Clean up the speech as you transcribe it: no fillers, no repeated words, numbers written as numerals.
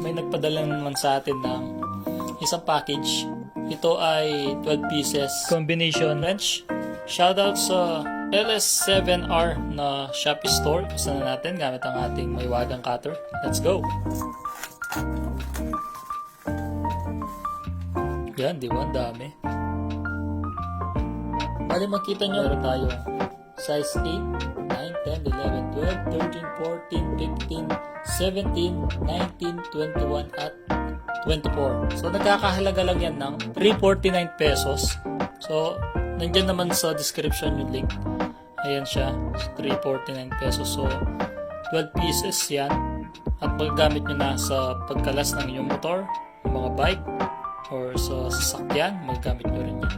may nagpadala naman sa atin ng isang package. Ito ay 12 pieces combination wrench. Shoutout sa LS7R na Shopee store. Buksan na natin gamit ang ating maiwagang cutter. Let's go! Yan, di ba? Ang dami. Bali makita nyo, meron tayong size 8, 9, 10, 11, 12, 13, 14, 15, 17, 19, 21, at 24. So, nagkakahalaga lang yan ng 349 pesos. So, nandyan naman sa description yung link. Ayan siya, 349 pesos. So, 12 pieces yan. At magagamit nyo na sa pagkalas ng inyong motor, yung mga bike, or sa sasakyan, magagamit nyo rin yan.